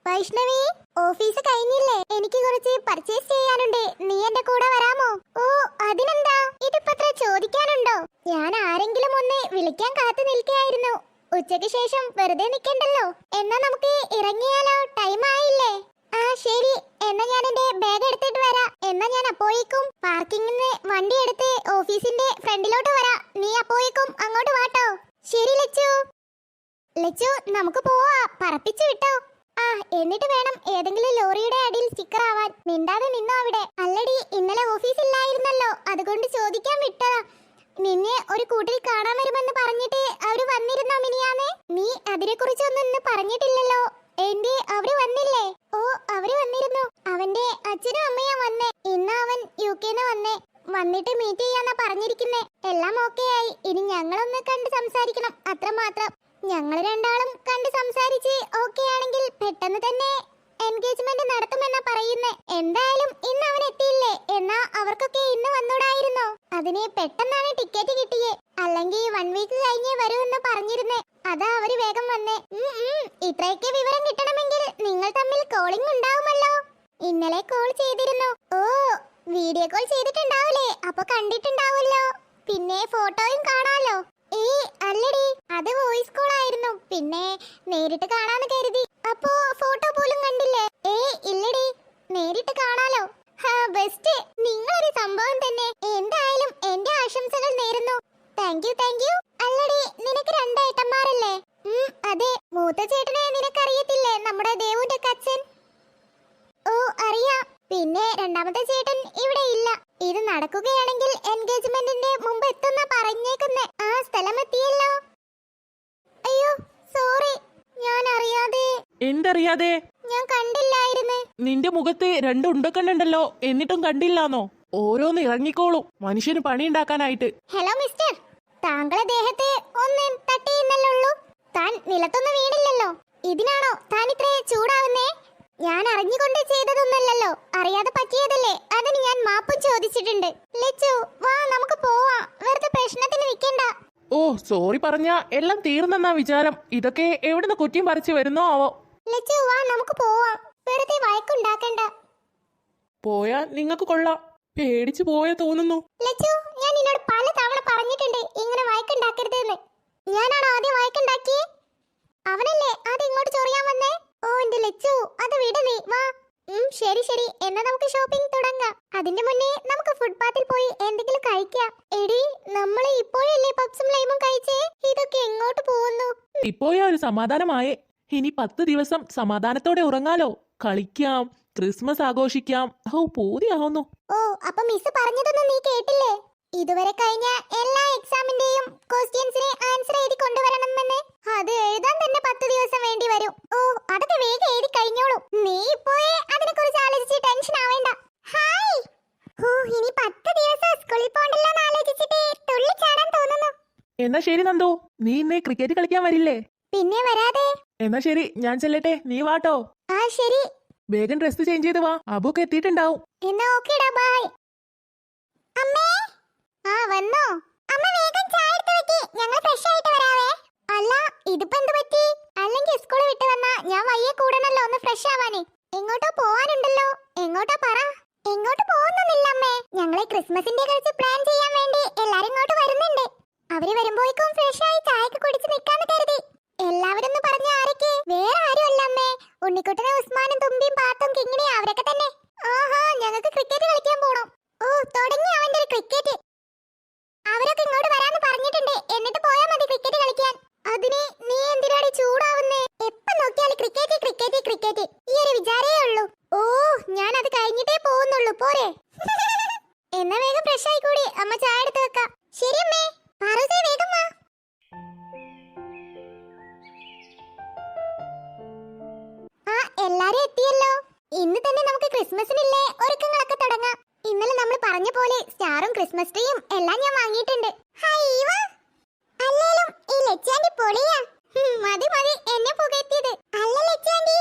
Vaishnavi, office കഴിഞ്ഞില്ലേ? എനിക്ക് കുറച്ച് പർച്ചേസ് ചെയ്യാനുണ്ട്. നീ എന്റെ കൂടെ വരാമോ? ഓ, അതിനെന്താ? ഇതിപ്പത്ര ചോദിക്കാനുണ്ടോ? ഞാൻ ആരെങ്കിലും ഒന്ന് വിളിക്കാൻ കാത്തു നിൽക്കുകയായിരുന്നു. ഉച്ചയ്ക്ക് ശേഷം വെറുതെ നിൽക്കണ്ടല്ലോ. എന്നാ നമുക്ക് ഇറങ്ങിയാലോ? ടൈം ആയില്ലേ? ആ ശരി, എന്നാ ഞാൻ എന്റെ ബാഗ് എടുത്തിട്ട് വരാം. എന്നാ ഞാൻ അപ്പോഴേക്കും പാർക്കിങ്ങിൽ നിന്ന് വണ്ടി എടുത്ത് ഓഫീസിന്റെ ഫ്രണ്ടിലോട്ട് വരാം. നീ അപ്പോഴേക്കും അങ്ങോട്ട് വാട്ടോ. ശരി ലച്ചു. ലച്ചു, നമുക്ക് പോവാ. പറപ്പിച്ചു വിട്ടോ. ആ, എന്നിട്ട് വേണം ഏതെങ്കിലും ലോറിയുടെ അടിയിൽ സ്റ്റിക്കർ ആവാൻ. മിണ്ടാതെ നിന്നോ അവിടെ. അല്ലടി, ഇന്നലെ ഓഫീസില്ലായിരുന്നല്ലോ, അതുകൊണ്ട് ചോദിക്കാൻ വിട്ടതാ. നിന്നെ ഒരു കൂട്ടിൽ കാണാൻ വരുമെന്ന് പറഞ്ഞിട്ട് അവര് വന്നിരുന്നോ മിനിയാമേ? നീ അതിനെ കുറിച്ചൊന്നും ഇന്ന് പറഞ്ഞിട്ടില്ലല്ലോ. എന്റെ അവര് വന്നില്ലേ? ഓ, അവര് വന്നിരുന്നു. അവന്റെ അച്ഛനും അമ്മയും വന്നേ. ഇന്ന് അവൻ യുകെന്ന് വന്നേ. വന്നിട്ട് മീറ്റ് ചെയ്യാന്നാ പറഞ്ഞിരിക്കുന്നേ. എല്ലാം ഓക്കെ ആയി. ഇനി ഞങ്ങളൊന്ന് കണ്ട് സംസാരിക്കണം, അത്രമാത്രം. ഞങ്ങൾ രണ്ടാളും കണ്ട് സംസാരിച്ച് ഓക്കെ ആണെങ്കിൽ പെട്ടെന്ന് തന്നെ എൻഗേജ്മെന്റ് നടത്തുമെന്നാ പറയുന്നേ. എന്തായാലും ഇന്ന് അവൻ എത്തിയില്ലേ? എന്നാ അവർക്കൊക്കെ ഇന്ന് വന്നൂടായിരുന്നോ? അതിന് പെട്ടെന്നാണ് ടിക്കറ്റ് കിട്ടിയേ. അല്ലെങ്കിൽ 1 വീക്ക് കഴിഞ്ഞേ വരുമെന്ന് പറഞ്ഞിരുന്നേ. അതാ അവര് വേഗം വന്നേ. ഇത്രയൊക്കെ വിവരം കിട്ടണമെങ്കിൽ നിങ്ങൾ തമ്മിൽ കോളിംഗ് ഉണ്ടാവുമല്ലോ. ഇന്നലെ കോൾ ചെയ്തിരുന്നു. ഓ, വീഡിയോ കോൾ ചെയ്തിട്ടുണ്ടാവൂലേ? അപ്പൊ കണ്ടിട്ടുണ്ടാവുമല്ലോ. പിന്നെ ഫോട്ടോയും കാണാലോ. അല്ലടി, അത് വോയിസ് കോൾ ആയിരുന്നു. പിന്നെ നേരിട്ട് കാണാന്ന് കരുതി. അപ്പോ ഫോട്ടോ പോലും കണ്ടില്ലേ? ഇല്ലടി, നേരിട്ട് കാണാലോ. ബെസ്റ്റ്, നിങ്ങളൊരു സംഭവം തന്നെ. എന്തായാലും എന്റെ ആശംസകൾ നേരുന്നു. Thank you. അല്ലടി, നിനക്ക് 2 ഏട്ടന്മാരല്ലേ? അതെ. മൂത്ത ചേട്ടനെ നിനക്കറിയത്തില്ലേ? നമ്മുടെ ദേവുന്റെ അച്ഛൻ. ഓ, അറിയാം. പിന്നെ രണ്ടാമത്തെ ചേട്ടൻ ഇവിടെ ഇല്ല. ഇത് നടക്കുകയാണെങ്കിൽ എൻഗേജ്മെന്റിന്റെ മുമ്പ് എത്തുന്ന പറഞ്ഞേക്കുന്നേ. ആ, സ്ഥലം എത്തിയല്ലോ. അയ്യോ, സോറി, ഞാൻ അറിയാതെ. എന്തറിയാതെ? ഞാൻ കണ്ടില്ലായിരുന്നു. നിന്റെ മുഖത്ത് 2 ഉണ്ടക്കണ്ണുണ്ടല്ലോ, എന്നിട്ടും കണ്ടില്ലാന്നോ? ഓരോന്ന് ഇറങ്ങിക്കോളും, മനുഷ്യന് പണിയുണ്ടാക്കാനായിട്ട്. ഹലോ മിസ്റ്റർ, താങ്കളെ ദേഹത്തെ ഒന്ന് തട്ടിയെന്നല്ലുള്ളൂ. താൻ നിലത്തൊന്നും വീണില്ലല്ലോ. ഇതിനാണോ താൻ ഇത്രേ ചൂടാവുന്നേ? ഞാൻ അറിഞ്ഞുകൊണ്ട് ചെയ്തതൊന്നല്ലോ, അറിയാതെ പറ്റിയതല്ലേ. അതിന് ഞാൻ മാപ്പും ചോദിച്ചിട്ടുണ്ട്. ലച്ചു, വാ, നമുക്ക് പോവാം. വെറുതെ പ്രശ്നത്തിന് നിൽക്കണ്ട. ഓ, സോറി പറഞ്ഞ എല്ലാം തീർന്നെന്നാ വിചാരം. ഇതൊക്കെ എവിടുന്ന് കുറ്റിയും പറിച്ചു വരുന്നോ ആവോ. ലച്ചു, വാ, നമുക്ക് പോവാം. വെറുതെ വഴക്കുണ്ടാക്കണ്ട. പോയാ നിങ്ങക്ക് കൊള്ളാം. പേടിച്ചു പോയ തോന്നുന്നു. ലച്ചു, ഞാൻ നിന്നോട് പല തവണ പറഞ്ഞിട്ടുണ്ട് ഇങ്ങനെ വഴക്കുണ്ടാക്കരുതെന്ന്. ഞാനാണോ ആദ്യം വഴക്കുണ്ടാക്കിയേ? അവനല്ലേ ആദ്യം ഇങ്ങോട്ട് ചൊറിയാൻ വന്നേ? ഓ, എന്റെ ലച്ചു, അത് വിട് നീ. വാ. ശരി, എന്നാ നമുക്ക് ഷോപ്പിംഗ് തുടങ്ങാം. അതിന്റെ മുന്നേ നമുക്ക് ഫുട്പാത്തിൽ പോയി എന്തെങ്കിലും കഴിക്കാം. എടി, നമ്മള് ഇപ്പോഴല്ലേ പപ്സും ലൈമും കഴിച്ചേ? ഇതൊക്കെ എങ്ങോട്ട് പോകുന്നു? ഇപ്പോയാ ഒരു സമാധാനമായേ. ഇനി 10 ദിവസം സമാധാനത്തോടെ ഉറങ്ങാലോ, കളിക്കാം, ക്രിസ്മസ് ആഘോഷിക്കാം. ഓ, പൂതിയാവുന്നു. ഓ, അപ്പൊ മിസ് പറഞ്ഞതൊന്നും നീ കേട്ടില്ലേ? ഇതുവരെ കഴിഞ്ഞ എല്ലാ എക്സാമിന്റെയും ക്വസ്റ്റ്യൻസിന് ആൻസർ എഴുതി കൊണ്ടുവരണമെന്ന്. അത് എഴുതാൻ തന്നെ 10 ദിവസം വേണ്ടി വരും. ഓ, അതൊക്കെ വേഗം എഴുതി കഴിഞ്ഞോളൂ. നീ ഇപ്പോഴേ അതിനെ കുറിച്ച് ആലോചിച്ച് ടെൻഷൻ ആവേണ്ട. ഹായ്. ഇനി 10 ദിവസം സ്കൂളിൽ പോകണ്ടല്ലോ എന്ന് ആലോചിച്ചിട്ട് തുള്ളിച്ചാടാൻ തോന്നുന്നു. എന്നാ ശരി നന്ദു, നീ ഇന്ന് ക്രിക്കറ്റ് കളിക്കാൻ വരില്ലേ? പിന്നെ വരാതെ. എന്നാ ശരി, ഞാൻ ചെല്ലട്ടെ, നീ വാട്ടോ. ആ, ശരി. വേഗം ഡ്രസ് ചേഞ്ച് ചെയ്ത് വാ, അബുക്ക് എത്തിയിട്ടുണ്ടാവും. എന്നാ ഓക്കേടാ, ബൈ. അമ്മേ. ആ, വന്നോ? അമ്മ വേഗം ചായ എടുത്ത് വെക്ക്, ഞങ്ങൾ ഫ്രഷ് ആയിട്ട് വരാവേ. അല്ല, ഇതിപ്പോ എന്ത് പറ്റി? അല്ലെങ്കിൽ സ്കൂൾ വിട്ട് വന്നാ ഞാൻ വയ്യെ കൂടണല്ലോ ഒന്ന് ഫ്രഷ് ആവാനേ. എങ്ങോട്ടോ പോവാനുണ്ടല്ലോ. എങ്ങോട്ടോ പറ. എങ്ങോട്ട് പോകുന്നില്ല അമ്മേ. ഞങ്ങളെ ക്രിസ്മസിന്റെ കഴിച്ച് പ്ലാൻ ചെയ്യാൻ വേണ്ടി എല്ലാരും ഇങ്ങോട്ട് വരുന്നുണ്ട്. അവര് വരുമ്പോഴേക്കും ഫ്രഷ് ആയി ചായക്ക് കുടിച്ച് നിൽക്കാന്ന് കരുതി. എല്ലാവരും ഒന്ന് പറഞ്ഞ ആരൊക്കെ? വേറെ ആരും അല്ല അമ്മേ. ഉണ്ണിക്കുട്ടനും ഉസ്മാനും തുമ്പിയും പാത്തും കിങ്ങിണിയും അവരൊക്കെ തന്നെ. ആഹാ, ഞങ്ങൾക്ക് ക്രിക്കറ്റ് കളിക്കാൻ പോണം. ഓ, തുടങ്ങി അവന്റെ ഒരു ക്രിക്കറ്റ്. അവരൊക്കെ ഇങ്ങോട്ട് വരാന്ന് പറഞ്ഞിട്ടുണ്ട്. എന്നിട്ട് പോയാ മതി ക്രിക്കറ്റ് കളിക്കാൻ. അതിന് നീ എന്തിനാണ് ചൂടാവുന്നേ? എപ്പോ നോക്കിയാലും ക്രിക്കറ്റ് ഈ ഒരു വിചാരേ ഉള്ളൂ. ഓ, ഞാൻ അത് കഴിഞ്ഞിട്ടേ പോകുന്നുള്ളൂ. പോരെ. എന്നാ വേഗം ഫ്രഷ് ആയിക്കൂടി, അമ്മ ചായ എടുത്ത് വെക്കാം. ശരി അമ്മേ. പാറൂസേ, വേഗം വാ. ആ, എല്ലാരും എത്തിയല്ലോ. ഇന്ന് തന്നെ നമുക്ക് ക്രിസ്മസിനില്ലേ ഒരുക്കങ്ങളൊക്കെ തുടങ്ങാം. ഇന്നലെ നമ്മൾ പറഞ്ഞ പോലെ സ്റ്റാറും ക്രിസ്മസ് ട്രീയും എല്ലാം ഞാൻ വാങ്ങിയിട്ടുണ്ട്. അല്ലേലും ഈ ലച്ചാണ്ടി പൊളിയാ. മതി, എന്നെ പുകഴ്ത്തിയത്. അല്ല ലച്ചാണ്ടി,